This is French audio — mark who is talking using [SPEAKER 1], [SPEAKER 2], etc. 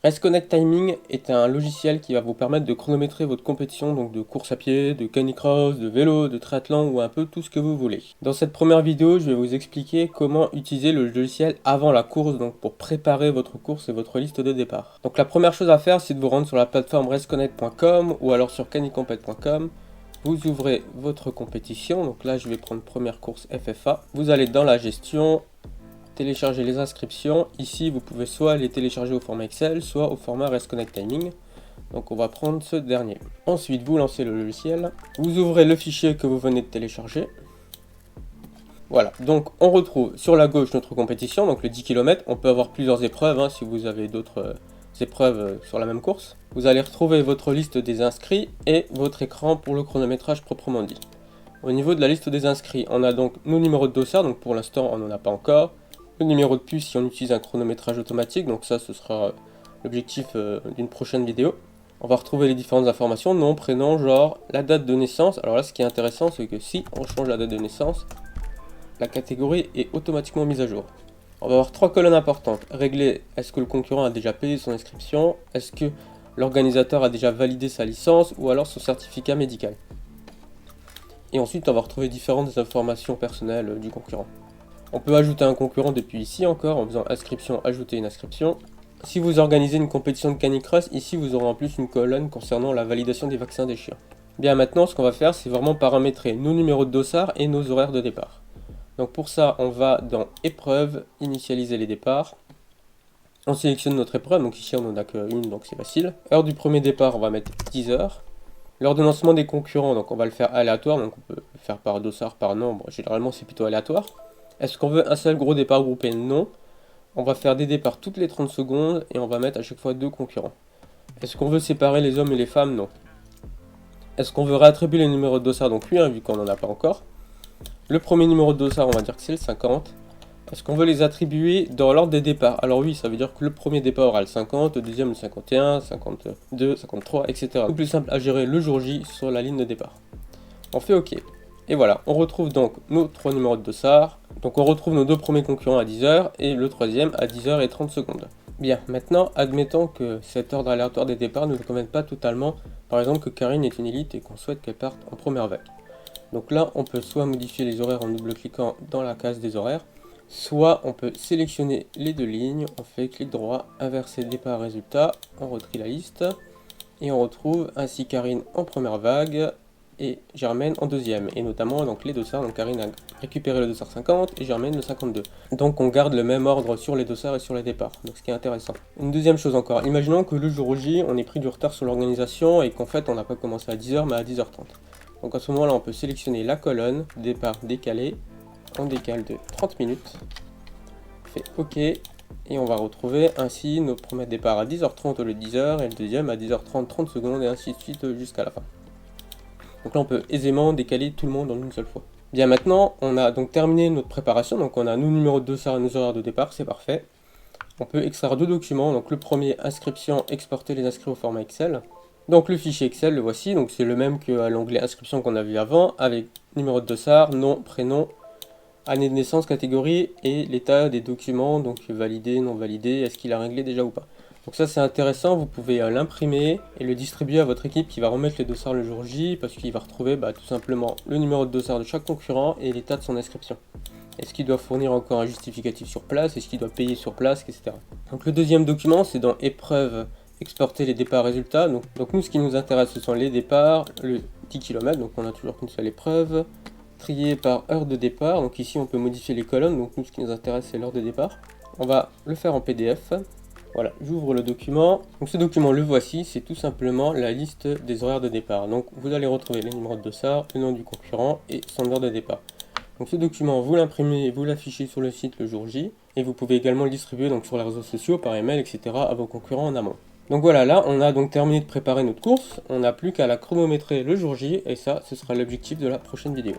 [SPEAKER 1] Race Timing est un logiciel qui va vous permettre de chronométrer votre compétition, donc de course à pied, de canicross, de vélo, de triathlon ou un peu tout ce que vous voulez. Dans cette première vidéo, je vais vous expliquer comment utiliser le logiciel avant la course, donc pour préparer votre course et votre liste de départ. Donc la première chose à faire, c'est de vous rendre sur la plateforme raceconnect.com ou alors sur canicompete.com. Vous ouvrez votre compétition, donc là je vais prendre première course FFA. Vous allez dans la gestion, télécharger les inscriptions. Ici, vous pouvez soit les télécharger au format Excel, soit au format Race Timing. Donc on va prendre ce dernier. Ensuite, vous lancez le logiciel. Vous ouvrez le fichier que vous venez de télécharger. Voilà, donc on retrouve sur la gauche notre compétition, donc le 10 km. On peut avoir plusieurs épreuves si vous avez d'autres épreuves sur la même course. Vous allez retrouver votre liste des inscrits et votre écran pour le chronométrage proprement dit. Au niveau de la liste des inscrits, on a donc nos numéros de dossard, donc pour l'instant on n'en a pas encore. Le numéro de puce si on utilise un chronométrage automatique, donc ça ce sera l'objectif d'une prochaine vidéo. On va retrouver les différentes informations, nom, prénom, genre, la date de naissance. Alors là ce qui est intéressant c'est que si on change la date de naissance, la catégorie est automatiquement mise à jour. On va avoir trois colonnes importantes. Régler, est-ce que le concurrent a déjà payé son inscription? Est-ce que l'organisateur a déjà validé sa licence ou alors son certificat médical? Et ensuite on va retrouver différentes informations personnelles du concurrent. On peut ajouter un concurrent depuis ici encore en faisant inscription, ajouter une inscription. Si vous organisez une compétition de canicross, ici vous aurez en plus une colonne concernant la validation des vaccins des chiens. Bien maintenant ce qu'on va faire c'est vraiment paramétrer nos numéros de dossard et nos horaires de départ. Donc pour ça on va dans épreuve, initialiser les départs. On sélectionne notre épreuve, donc ici on n'en a qu'une donc c'est facile. Heure du premier départ on va mettre 10 heures. L'heure de lancement des concurrents, donc on va le faire aléatoire, donc on peut le faire par dossard, par nombre, généralement c'est plutôt aléatoire. Est-ce qu'on veut un seul gros départ groupé? Non. On va faire des départs toutes les 30 secondes et on va mettre à chaque fois deux concurrents. Est-ce qu'on veut séparer les hommes et les femmes? Non. Est-ce qu'on veut réattribuer les numéros de dossard? Donc oui, vu qu'on n'en a pas encore. Le premier numéro de dossard, on va dire que c'est le 50. Est-ce qu'on veut les attribuer dans l'ordre des départs? Alors oui, ça veut dire que le premier départ aura le 50, le deuxième le 51, 52, 53, etc. Tout plus simple à gérer le jour J sur la ligne de départ. On fait OK. Et voilà, on retrouve donc nos trois numéros de dossard. Donc on retrouve nos deux premiers concurrents à 10h et le troisième à 10h et 30 secondes. Bien, maintenant, admettons que cet ordre aléatoire des départs ne nous convienne pas totalement. Par exemple que Karine est une élite et qu'on souhaite qu'elle parte en première vague. Donc là, on peut soit modifier les horaires en double-cliquant dans la case des horaires, soit on peut sélectionner les deux lignes, on fait clic droit, inverser départ résultat, on retrie la liste, et on retrouve ainsi Karine en première vague, et Germaine en deuxième, et notamment donc les dossards, donc Karine a récupéré le dossard 50 et Germaine le 52. Donc on garde le même ordre sur les dossards et sur les départs, donc ce qui est intéressant. Une deuxième chose encore, imaginons que le jour J, on ait pris du retard sur l'organisation et qu'en fait on n'a pas commencé à 10h mais à 10h30. Donc à ce moment là on peut sélectionner la colonne, départ décalé, on décale de 30 minutes, on fait OK, et on va retrouver ainsi nos premiers départs à 10h30 au lieu de 10h et le deuxième à 10h30 30 secondes et ainsi de suite jusqu'à la fin. Donc là on peut aisément décaler tout le monde en une seule fois. Bien maintenant on a donc terminé notre préparation, donc on a nos numéros de dossard et nos horaires de départ, c'est parfait. On peut extraire deux documents, donc le premier inscription, exporter les inscrits au format Excel. Donc le fichier Excel le voici, donc c'est le même que l'onglet inscription qu'on a vu avant, avec numéro de dossard, nom, prénom, année de naissance, catégorie et l'état des documents, donc validé, non validé, est-ce qu'il a réglé déjà ou pas. Donc ça c'est intéressant, vous pouvez l'imprimer et le distribuer à votre équipe qui va remettre les dossards le jour J parce qu'il va retrouver tout simplement le numéro de dossard de chaque concurrent et l'état de son inscription. Est-ce qu'il doit fournir encore un justificatif sur place, est-ce qu'il doit payer sur place, etc. Donc le deuxième document c'est dans épreuve, exporter les départs résultats. Donc nous ce qui nous intéresse ce sont les départs, le 10 km, donc on a toujours qu'une seule épreuve. Trier par heure de départ, donc ici on peut modifier les colonnes, donc nous ce qui nous intéresse c'est l'heure de départ. On va le faire en PDF. Voilà, j'ouvre le document. Donc ce document, le voici, c'est tout simplement la liste des horaires de départ. Donc vous allez retrouver les numéros de dossard, le nom du concurrent et son heure de départ. Donc ce document, vous l'imprimez, vous l'affichez sur le site le jour J. Et vous pouvez également le distribuer donc, sur les réseaux sociaux, par email, etc. à vos concurrents en amont. Donc voilà, là on a donc terminé de préparer notre course. On n'a plus qu'à la chronométrer le jour J et ça, ce sera l'objectif de la prochaine vidéo.